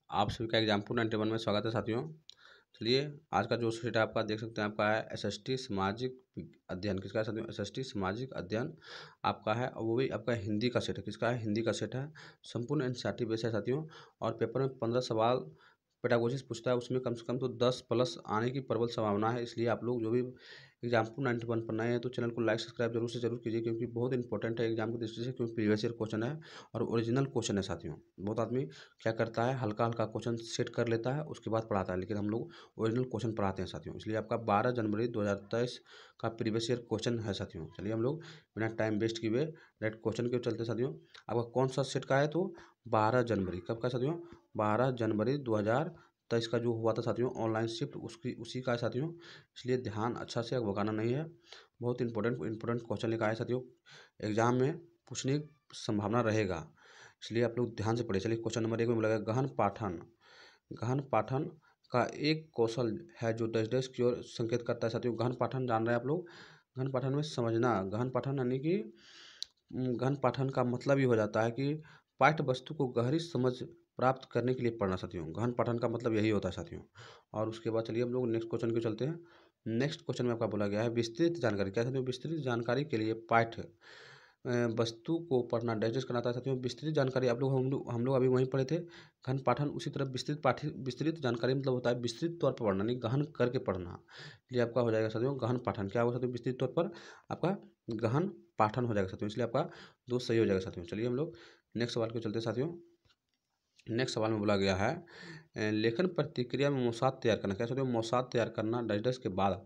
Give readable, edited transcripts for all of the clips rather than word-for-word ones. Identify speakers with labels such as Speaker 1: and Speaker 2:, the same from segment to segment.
Speaker 1: आप सभी का एग्जाम्पल 91 में स्वागत है साथियों। चलिए आज का जो सेट आपका देख सकते हैं, आपका है एसएसटी सामाजिक अध्ययन। किसका है साथियों? एसएसटी सामाजिक अध्ययन आपका है, और वो भी आपका हिंदी का सेट है। किसका है? हिंदी का सेट है। संपूर्ण एनसीईआरटी बेस है साथियों, और पेपर में 15 सवाल पेडागोजी पूछता है, उसमें कम से कम तो 10 प्लस आने की प्रबल संभावना है। इसलिए आप लोग जो भी एग्जाम्पल 91 पर नए हैं तो चैनल को लाइक सब्सक्राइब जरूर से जरूर कीजिए, क्योंकि बहुत इंपॉर्टेंट है एग्जाम की दृष्टि से, क्योंकि प्रीवियस ईयर क्वेश्चन है और ओरिजिनल क्वेश्चन है साथियों। बहुत आदमी क्या करता है, हल्का हल्का क्वेश्चन सेट कर लेता है, उसके बाद पढ़ाता है, लेकिन हम लोग ओरिजिनल क्वेश्चन पढ़ाते हैं साथियों। इसलिए आपका 12 जनवरी 2023 का प्रीवियस ईयर क्वेश्चन है साथियों। चलिए हम लोग बिना टाइम वेस्ट किए डायरेक्ट क्वेश्चन के चलते साथियों। आपका कौन सा सेट का है? तो 12 जनवरी। कब का साथियों? 12 जनवरी 2023 का जो हुआ था साथियों ऑनलाइन शिफ्ट, उसकी उसी का है साथियों। इसलिए ध्यान अच्छा से भगाना नहीं है। बहुत इंपॉर्टेंट क्वेश्चन लेकर आए साथियों, एग्जाम में पूछने की संभावना रहेगा, इसलिए आप लोग ध्यान से पढ़िए। चलिए क्वेश्चन नंबर 1 में बोला गया गहन पाठन। गहन पाठन का एक कौशल है जो डैश डैश की ओर संकेत करता है साथियों। गहन पाठन जान रहे हैं आप लोग? गहन पाठन में समझना, गहन पाठन यानी कि गहन पाठन का मतलब ये हो जाता है कि पाठ्य वस्तु को गहरी समझ प्राप्त करने के लिए पढ़ना साथियों। गहन पाठन का मतलब यही होता है साथियों। और उसके बाद चलिए हम लोग नेक्स्ट क्वेश्चन के चलते हैं। नेक्स्ट क्वेश्चन में आपका बोला गया है विस्तृत जानकारी। क्या साथियों? विस्तृत जानकारी के लिए पाठ्य वस्तु को पढ़ना, डाइजेस्ट करना था साथियों। विस्तृत जानकारी आप लोग हम लोग अभी वहीं पढ़े थे। घन पाठन उसी तरह विस्तृत जानकारी मतलब होता है विस्तृत तौर पर पढ़ना, नहीं गहन करके पढ़ना। इसलिए आपका हो जाएगा साथियों गहन पाठन। क्या होगा साथियों? विस्तृत तौर पर आपका गहन पाठन हो जाएगा साथियों। इसलिए आपका दो सही हो जाएगा साथियों। चलिए हम लोग नेक्स्ट सवाल को चलते साथियों। नेक्स्ट सवाल में बोला गया है लेखन प्रतिक्रिया में मौसाद तैयार करना। क्या साथियों? मौसाद तैयार करना डाइजेस्ट के बाद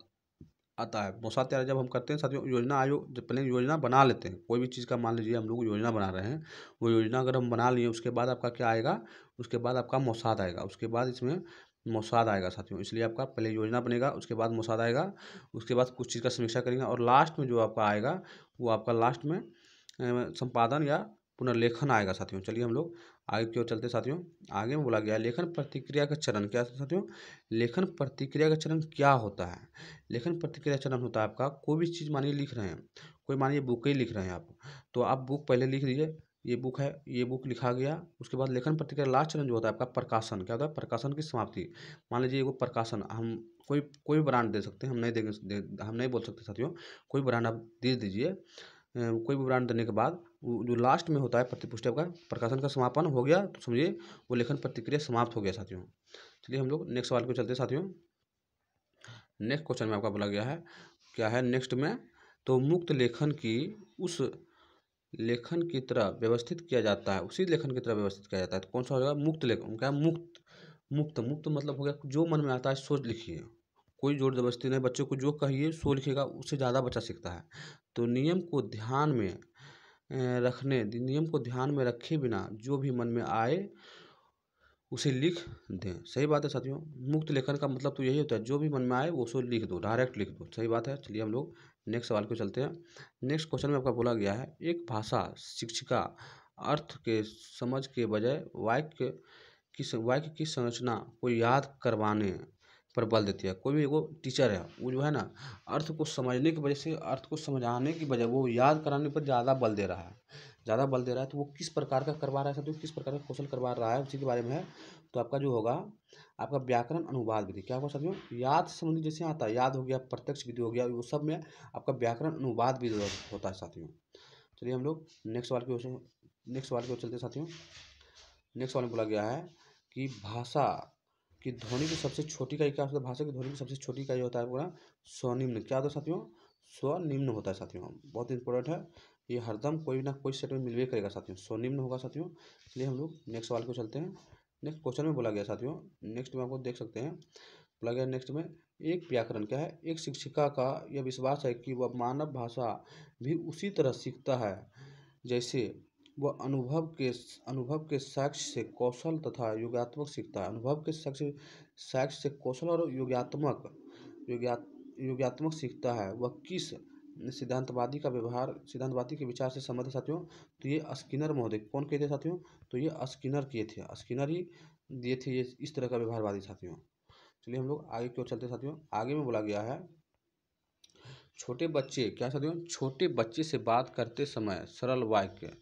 Speaker 1: आता है। मौसाद तैयार जब हम करते हैं साथियों, योजना आयोग जब पहले योजना बना लेते हैं कोई भी चीज़ का, मान लीजिए हम लोग योजना बना रहे हैं, वो योजना अगर हम बना लिए उसके बाद आपका क्या आएगा? उसके बाद आपका मौसाद आएगा, उसके बाद इसमें मौसाद आएगा साथियों। इसलिए आपका पहले योजना बनेगा, उसके बाद मौसाद आएगा, उसके बाद कुछ चीज़ का समीक्षा करेंगे, और लास्ट में जो आपका आएगा वो आपका लास्ट में संपादन या पुनर्लेखन आएगा साथियों। चलिए हम लोग आगे की ओर चलते साथियों। आगे में बोला गया है लेखन प्रतिक्रिया का चरण। क्या है साथियों? लेखन प्रतिक्रिया का चरण क्या होता है? लेखन प्रतिक्रिया चरण होता है आपका, कोई भी चीज़ मानिए लिख रहे हैं, कोई मानिए बुक ही लिख रहे हैं आप, तो आप बुक पहले लिख लीजिए, ये बुक है, ये बुक लिखा गया। उसके बाद लेखन प्रतिक्रिया लास्ट चरण जो होता है आपका प्रकाशन। क्या होता है? प्रकाशन की समाप्ति। मान लीजिए वो प्रकाशन हम कोई ब्रांड दे सकते हैं, हम नहीं देंगे, हम नहीं बोल सकते साथियों, कोई ब्रांड आप दे दीजिए। कोई भी ब्रांड देने के बाद वो जो लास्ट में होता है प्रतिपुष्टि आपका प्रकाशन का समापन हो गया, तो समझिए वो लेखन प्रतिक्रिया समाप्त हो गया साथियों। चलिए हम लोग नेक्स्ट सवाल पे चलते साथियों। नेक्स्ट क्वेश्चन में आपका बोला गया है क्या है नेक्स्ट में? तो मुक्त लेखन की उस लेखन की तरह व्यवस्थित किया जाता है, उसी लेखन की तरह व्यवस्थित किया जाता है, तो कौन सा हो जाएगा? मुक्त लेखन। क्या? मुक्त। मुक्त मतलब हो गया जो मन में आता है सो लिखिए, कोई जोर जबरदस्ती नहीं। बच्चों को जो कहिए सो लिखेगा, उससे ज़्यादा बच्चा सीखता है। तो नियम को ध्यान में रखे बिना जो भी मन में आए उसे लिख दें। सही बात है साथियों। मुक्त लेखन का मतलब तो यही होता है जो भी मन में आए वो सो लिख दो, डायरेक्ट लिख दो। सही बात है। चलिए हम लोग नेक्स्ट सवाल को चलते हैं। नेक्स्ट क्वेश्चन में आपका बोला गया है एक भाषा शिक्षिका अर्थ के समझ के बजाय वाक्य की संरचना को याद करवाने पर बल देती है। कोई भी वो टीचर है, वो जो है ना, अर्थ को समझने की वजह से, अर्थ को समझाने की बजाय वो याद कराने पर ज़्यादा बल दे रहा है, ज़्यादा बल दे रहा है। तो वो किस प्रकार का करवा रहा है साथियों? किस प्रकार का कौशल करवा रहा है उसी के बारे में है। तो आपका जो होगा आपका व्याकरण अनुवाद विधि। क्या होगा साथियों? याद से संबंधित जैसे आता है, याद हो गया, प्रत्यक्ष विधि हो गया, वो सब में आपका व्याकरण अनुवाद विधि होता है साथियों। चलिए हम लोग नेक्स्ट सवाल की ओर चलते साथियों। नेक्स्ट सवाल में बोला गया है कि भाषा की ध्वनि की सबसे छोटी इकाई क्या होता है? भाषा की ध्वनि की सबसे छोटी इकाई होता है पूरा स्वनिम्न। क्या होता है साथियों? स्वनिम्न होता है साथियों। बहुत इंपॉर्टेंट है ये, हरदम कोई ना कोई सेट में मिलवे करेगा साथियों, स्वनिम्न होगा साथियों। इसलिए हम लोग नेक्स्ट सवाल को चलते हैं। नेक्स्ट क्वेश्चन में बोला गया साथियों, नेक्स्ट में आपको देख सकते हैं बोला गया नेक्स्ट में एक व्याकरण। क्या है? एक शिक्षिका का यह विश्वास है कि वह मानव भाषा भी उसी तरह सीखता है जैसे वह अनुभव के साक्ष्य से कौशल तथा योगात्मक सीखता है। अनुभव के साक्ष्य से कौशल और योगात्मक सीखता है। वह किस सिद्धांतवादी के विचार से संबद्ध है साथियों? तो ये स्किनर महोदय। कौन कहते थे साथियों? तो ये स्किनर किए थे, स्किनर ही दिए थे ये इस तरह का व्यवहारवादी साथियों। चलिए हम लोग आगे की ओर चलते साथियों। आगे में बोला गया है छोटे बच्चे। क्या साथियों? छोटे बच्चे से बात करते समय सरल वाक्य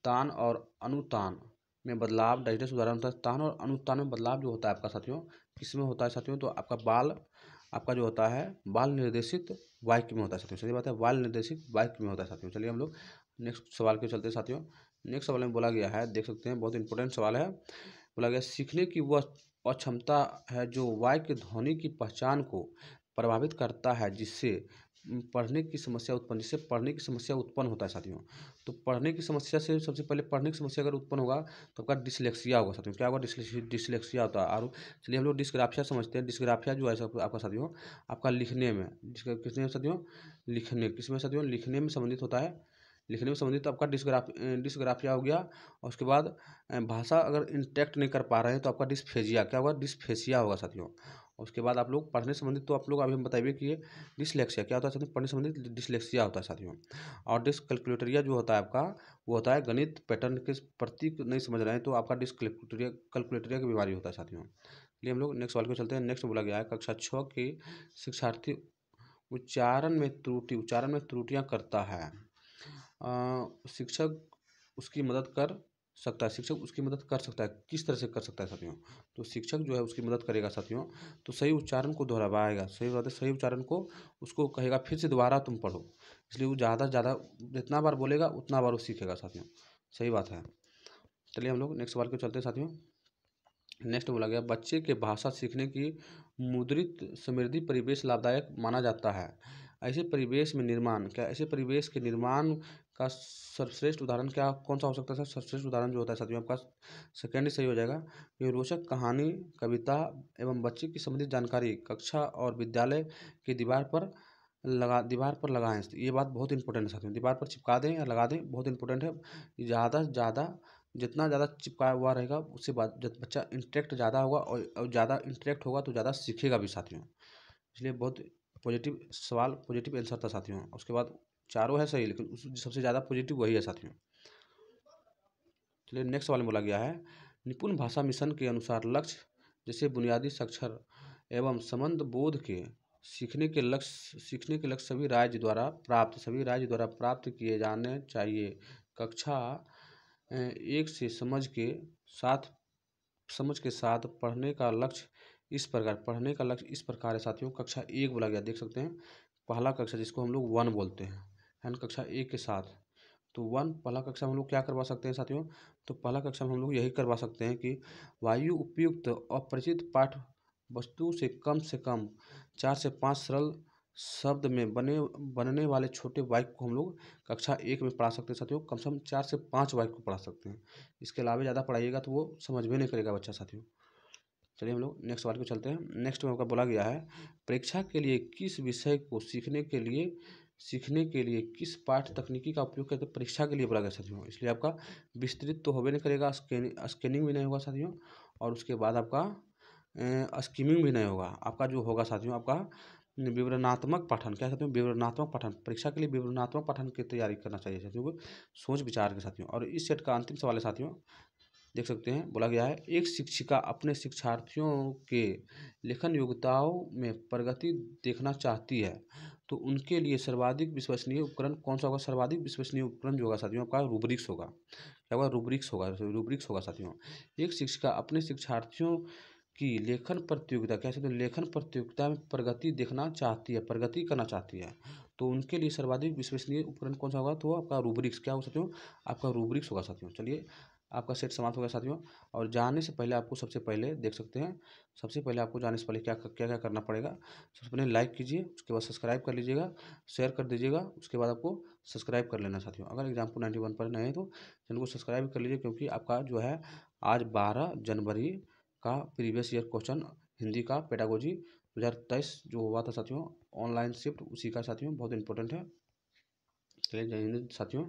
Speaker 1: तान और अनुतान में बदलाव, डाइजेशन सुधार होता है, स्थान और अनुत्थान में बदलाव जो होता है आपका साथियों किसमें होता है साथियों, तो आपका बाल, आपका जो होता है बाल निर्देशित वाक्य में होता है साथियों। सही बात है, बाल निर्देशित वाक्य में होता है साथियों। चलिए हम लोग नेक्स्ट सवाल के चलते हैं साथियों। नेक्स्ट सवाल में बोला गया है, देख सकते हैं, बहुत इंपॉर्टेंट सवाल है। बोला गया सीखने की वह अक्षमता है जो वाक्य ध्वनि की पहचान को प्रभावित करता है, जिससे पढ़ने की समस्या उत्पन्न होता है साथियों। तो पढ़ने की समस्या से सबसे पहले पढ़ने की समस्या अगर उत्पन्न होगा तो आपका डिसलेक्सिया होगा साथियों। क्या होगा, डिसलेक्सिया होता है। और चलिए हम लोग डिस्ग्राफिया समझते हैं। डिस्ग्राफिया जो है आपका साथियों आपका लिखने में, किसमें साथियों, किसमें साथियों, लिखने में संबंधित होता है। लिखने में संबंधित आपका डिस्ग्राफिया हो गया। और उसके बाद भाषा अगर इंटैक्ट नहीं कर पा रहे हैं तो आपका डिस्फेजिया, क्या होगा, डिस्फेसिया होगा साथियों। उसके बाद आप लोग पढ़ने संबंधित, तो आप लोग अभी हम बताइए कि ये डिसलेक्सिया क्या होता है साथियों, पढ़ने संबंधित डिसलेक्सिया होता है साथियों। और डिसकैलकुलेटरिया जो होता है आपका, वो होता है गणित पैटर्न के प्रतीक नहीं समझ रहे हैं तो आपका कैलकुलेटरिया की बीमारी होता है साथियों। चलिए हम लोग नेक्स्ट सवाल को चलते हैं। नेक्स्ट बोला गया है कक्षा 6 के शिक्षार्थी उच्चारण में त्रुटियां करता है। शिक्षक उसकी मदद कर सकता है। शिक्षक उसकी मदद कर सकता है, किस तरह से कर सकता है साथियों, तो शिक्षक जो है उसकी मदद करेगा साथियों। तो सही उच्चारण को दोहराएगा, सही बात है, सही उच्चारण को उसको कहेगा फिर से दोबारा तुम पढ़ो। इसलिए वो ज़्यादा से ज़्यादा जितना बार बोलेगा उतना बार वो सीखेगा साथियों। सही बात है। चलिए हम लोग नेक्स्ट सवाल को चलते हैं साथियों। नेक्स्ट बोला गया बच्चे के भाषा सीखने की मुद्रित समृद्धि परिवेश लाभदायक माना जाता है। ऐसे परिवेश के निर्माण का सर्वश्रेष्ठ उदाहरण क्या, कौन सा हो सकता है। सर्वश्रेष्ठ उदाहरण जो होता है साथियों आपका सेकेंड सही हो जाएगा। ये रोचक कहानी, कविता एवं बच्चे की संबंधित जानकारी कक्षा और विद्यालय की दीवार पर लगाएं। ये बात बहुत इंपॉर्टेंट है साथियों, दीवार पर चिपका दें या लगा दें, बहुत इंपॉर्टेंट है। ज़्यादा से ज़्यादा जितना ज़्यादा चिपकाया हुआ रहेगा उससे जब बच्चा इंटरेक्ट ज़्यादा होगा और ज़्यादा इंटरेक्ट होगा तो ज़्यादा सीखेगा भी साथियों। इसलिए बहुत पॉजिटिव सवाल, पॉजिटिव आंसर था साथियों। उसके बाद चारों है सही, लेकिन सबसे ज़्यादा पॉजिटिव वही है साथियों। चलिए नेक्स्ट सवाल में बोला गया है निपुण भाषा मिशन के अनुसार लक्ष्य जैसे बुनियादी साक्षर एवं संबंध बोध के सीखने के लक्ष्य सभी राज्य द्वारा प्राप्त किए जाने चाहिए। कक्षा 1 से समझ के साथ पढ़ने का लक्ष्य इस प्रकार है साथियों। कक्षा 1 बोला गया, देख सकते हैं, पहला कक्षा जिसको हम लोग 1 बोलते हैं, है ना, कक्षा 1 के साथ। तो 1 पहला कक्षा में हम लोग क्या करवा सकते हैं साथियों, तो पहला कक्षा में हम लोग यही करवा सकते हैं कि वायु उपयुक्त अपरिचित पाठ वस्तु से कम 4 से 5 सरल शब्द में बनने वाले छोटे वाक्य को हम लोग कक्षा 1 में पढ़ा सकते हैं साथियों। कम से कम 4 से 5 वाक्य को पढ़ा सकते हैं। इसके अलावा ज़्यादा पढ़ाइएगा तो वो समझ में नहीं करेगा बच्चा साथियों। चलिए हम लोग नेक्स्ट सवाल को चलते हैं। नेक्स्ट में आपका बोला गया है परीक्षा के लिए किस विषय को सीखने के लिए किस पाठ तकनीकी का उपयोग करते परीक्षा के लिए बोला गया साथियों। इसलिए आपका विस्तृत तो होबे नहीं करेगा, स्कैनिंग भी नहीं होगा साथियों, और उसके बाद आपका स्कीमिंग भी नहीं होगा। आपका जो होगा साथियों आपका विवरणात्मक पठन, क्या साथियों, विवरणात्मक पठन। परीक्षा के लिए विवरणात्मक पठन की तैयारी करना चाहिए साथियों को, सोच विचार के साथियों। और इस सेट का अंतिम सवाल है साथियों, देख सकते हैं, बोला गया है एक शिक्षिका अपने शिक्षार्थियों के लेखन योग्यताओं में प्रगति देखना चाहती है तो उनके लिए सर्वाधिक विश्वसनीय उपकरण कौन सा होगा। सर्वाधिक विश्वसनीय उपकरण जो होगा साथियों आपका रूब्रिक्स होगा। क्या होगा, रूब्रिक्स होगा साथियों। एक शिक्षिका अपने शिक्षार्थियों की लेखन प्रतियोगिता, क्या साथियों, लेखन प्रतियोगिता में प्रगति करना चाहती है तो उनके लिए सर्वाधिक विश्वसनीय उपकरण कौन सा होगा, तो आपका रूब्रिक्स, क्या होगा साथियों, आपका रूब्रिक्स होगा साथियों। चलिए आपका सेट समाप्त हो गया साथियों। और जाने से पहले आपको सबसे पहले देख सकते हैं, सबसे पहले आपको जाने से पहले क्या क्या करना पड़ेगा। सबसे पहले लाइक कीजिए, उसके बाद सब्सक्राइब कर लीजिएगा, शेयर कर दीजिएगा, उसके बाद आपको सब्सक्राइब कर लेना साथियों। अगर एग्जाम्पल 91 पर नए हैं तो चैनल को सब्सक्राइब कर लीजिए, क्योंकि आपका जो है आज 12 जनवरी का प्रीवियस ईयर क्वेश्चन हिंदी का पेडागोजी 2023 जो हुआ था साथियों, ऑनलाइन शिफ्ट, उसी का साथियों बहुत इंपॉर्टेंट है। चलिए जय हिंद साथियों।